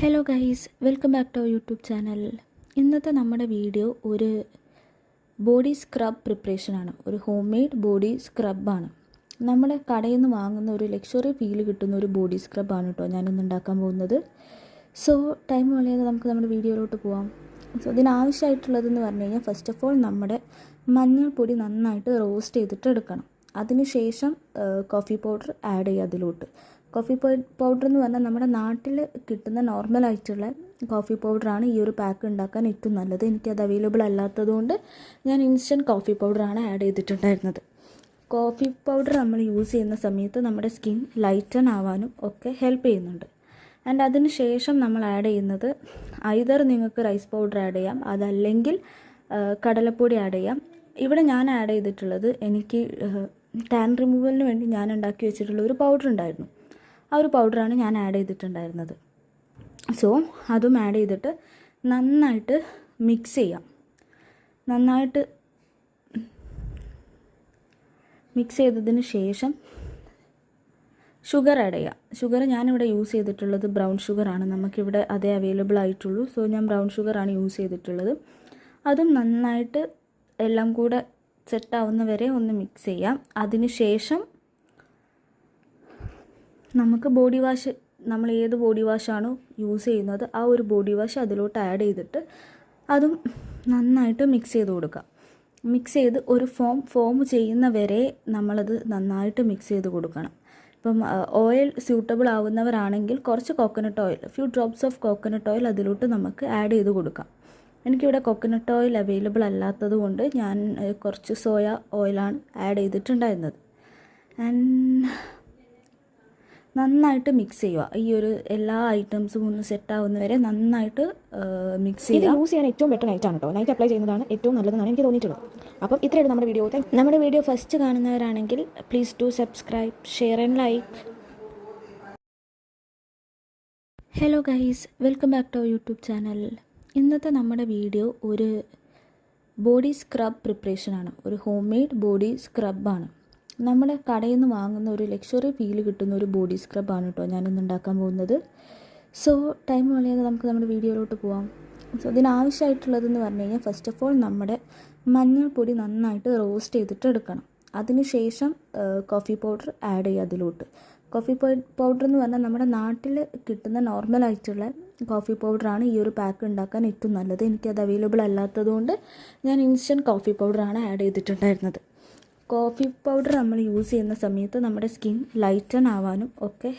Hello guys, welcome back to our YouTube channel. ഇന്നത്തെ നമ്മുടെ video ഒരു ബോഡി സ്ക്രബ് പ്രിപ്പറേഷനാണ്. ഒരു ഹോം മെയ്ഡ് ബോഡി സ്ക്രബാണ്. നമ്മുടെ കടയിൽ നിന്ന് വാങ്ങുന്ന ഒരു ലക്ഷറി ഫീൽ കിട്ടുന്ന ഒരു ബോഡി സ്ക്രബാണ് കേട്ടോ ഞാനിന്ന് ഉണ്ടാക്കാൻ പോകുന്നത്. സോ ടൈം വളരെയത് നമുക്ക് നമ്മുടെ വീഡിയോയിലോട്ട് പോവാം. സോ ഇതിനാവശ്യമായിട്ടുള്ളതെന്ന് പറഞ്ഞു കഴിഞ്ഞാൽ ഫസ്റ്റ് ഓഫ് ഓൾ നമ്മുടെ മഞ്ഞൾപ്പൊടി നന്നായിട്ട് റോസ്റ്റ് ചെയ്തിട്ട് എടുക്കണം. അതിനുശേഷം കോഫി പൗഡർ ആഡ് ചെയ്യുക അതിലോട്ട്. കോഫി പൗഡർ എന്ന് പറഞ്ഞാൽ നമ്മുടെ നാട്ടിൽ കിട്ടുന്ന നോർമലായിട്ടുള്ള കോഫി പൗഡറാണ് ഈ ഒരു പാക്ക് ഉണ്ടാക്കാൻ ഏറ്റവും നല്ലത്. എനിക്കത് അവൈലബിൾ അല്ലാത്തതുകൊണ്ട് ഞാൻ ഇൻസ്റ്റൻറ്റ് കോഫി പൗഡറാണ് ആഡ് ചെയ്തിട്ടുണ്ടായിരുന്നത്. കോഫി പൗഡർ നമ്മൾ യൂസ് ചെയ്യുന്ന സമയത്ത് നമ്മുടെ സ്കിൻ ലൈറ്റൻ ആവാനും ഒക്കെ ഹെൽപ്പ് ചെയ്യുന്നുണ്ട്. ആൻഡ് അതിന് ശേഷം നമ്മൾ ആഡ് ചെയ്യുന്നത് ഐദർ നിങ്ങൾക്ക് റൈസ് പൗഡർ ആഡ് ചെയ്യാം, അതല്ലെങ്കിൽ കടലപ്പൊടി ആഡ് ചെയ്യാം. ഇവിടെ ഞാൻ ആഡ് ചെയ്തിട്ടുള്ളത് എനിക്ക് ടാൻ റിമൂവലിന് വേണ്ടി ഞാൻ ഉണ്ടാക്കി വെച്ചിട്ടുള്ള ഒരു പൗഡർ ഉണ്ടായിരുന്നു. ആ ഒരു പൗഡറാണ് ഞാൻ ആഡ് ചെയ്തിട്ടുണ്ടായിരുന്നത്. സോ അതും ആഡ് ചെയ്തിട്ട് നന്നായിട്ട് മിക്സ് ചെയ്യാം. നന്നായിട്ട് മിക്സ് ചെയ്തതിന് ശേഷം ഷുഗർ ആഡ് ചെയ്യാം. ഷുഗർ ഞാനിവിടെ യൂസ് ചെയ്തിട്ടുള്ളത് ബ്രൗൺ ഷുഗറാണ്. നമുക്കിവിടെ അതേ അവൈലബിൾ ആയിട്ടുള്ളൂ. സോ ഞാൻ ബ്രൗൺ ഷുഗറാണ് യൂസ് ചെയ്തിട്ടുള്ളത്. അതും നന്നായിട്ട് എല്ലാം കൂടെ സെറ്റാവുന്ന വരെ ഒന്ന് മിക്സ് ചെയ്യാം. അതിന് ശേഷം നമുക്ക് ബോഡി വാഷ്, നമ്മൾ ഏത് ബോഡി വാഷാണോ യൂസ് ചെയ്യുന്നത് ആ ഒരു ബോഡി വാഷ് അതിലോട്ട് ആഡ് ചെയ്തിട്ട് അതും നന്നായിട്ട് മിക്സ് ചെയ്ത് കൊടുക്കുക. മിക്സ് ചെയ്ത് ഒരു ഫോം ചെയ്യുന്ന വരെ നമ്മളത് നന്നായിട്ട് മിക്സ് ചെയ്ത് കൊടുക്കണം. ഇപ്പം ഓയിൽ സ്യൂട്ടബിൾ ആവുന്നവരാണെങ്കിൽ കുറച്ച് coconut oil, few drops of coconut oil അതിലോട്ട് നമുക്ക് ആഡ് ചെയ്ത് കൊടുക്കാം. എനിക്കിവിടെ കോക്കനട്ട് ഓയിൽ അവൈലബിൾ അല്ലാത്തത് കൊണ്ട് ഞാൻ കുറച്ച് സോയ ഓയിലാണ് ആഡ് ചെയ്തിട്ടുണ്ടായിരുന്നത്. ആൻഡ് നന്നായിട്ട് മിക്സ് ചെയ്യുക. ഈ ഒരു എല്ലാ ഐറ്റംസും ഒന്ന് സെറ്റാവുന്ന വരെ നന്നായിട്ട് മിക്സ് ചെയ്യുക. ഇത് യൂസ് ചെയ്യാൻ ഏറ്റവും ബെറ്റർ നൈറ്റാണ് കേട്ടോ. നൈറ്റ് അപ്ലൈ ചെയ്യുന്നതാണ് ഏറ്റവും നല്ലതെന്നാണ് എനിക്ക് തോന്നിയിട്ടുള്ളത്. അപ്പം ഇത്രയാണ് നമ്മുടെ വീഡിയോ ഫസ്റ്റ് കാണുന്നവരാണെങ്കിൽ please do subscribe, share and like. Hello guys, welcome back to our YouTube channel. ഇന്നത്തെ നമ്മുടെ വീഡിയോ ഒരു ബോഡി സ്ക്രബ് പ്രിപ്പറേഷനാണ്. ഒരു ഹോം മെയ്ഡ് ബോഡി സ്ക്രബാണ്. നമ്മുടെ കടയിൽ നിന്ന് വാങ്ങുന്ന ഒരു ലക്ഷറി ഫീൽ കിട്ടുന്ന ഒരു ബോഡി സ്ക്രബാണ് കേട്ടോ ഞാനിന്ന് ഉണ്ടാക്കാൻ പോകുന്നത്. സോ ടൈം വളരെയത് നമുക്ക് നമ്മുടെ വീഡിയോയിലോട്ട് പോവാം. സോ ഇതിനാവശ്യമായിട്ടുള്ളതെന്ന് പറഞ്ഞു കഴിഞ്ഞാൽ ഫസ്റ്റ് ഓഫ് ഓൾ നമ്മുടെ മഞ്ഞൾപ്പൊടി നന്നായിട്ട് റോസ്റ്റ് ചെയ്തിട്ട് എടുക്കണം. അതിനുശേഷം കോഫി പൗഡർ ആഡ് ചെയ്യുക അതിലോട്ട്. കോഫി പൗഡർ എന്ന് പറഞ്ഞാൽ നമ്മുടെ നാട്ടിൽ കിട്ടുന്ന നോർമലായിട്ടുള്ള കോഫി പൗഡറാണ് ഈ ഒരു പാക്ക് ഉണ്ടാക്കാൻ ഏറ്റവും നല്ലത്. എനിക്കത് അവൈലബിൾ അല്ലാത്തതുകൊണ്ട് ഞാൻ ഇൻസ്റ്റൻറ്റ് കോഫി പൗഡറാണ് ആഡ് ചെയ്തിട്ടുണ്ടായിരുന്നത്. കോഫി പൗഡർ നമ്മൾ യൂസ് ചെയ്യുന്ന സമയത്ത് നമ്മുടെ സ്കിൻ ലൈറ്റൻ ആവാനും ഒക്കെ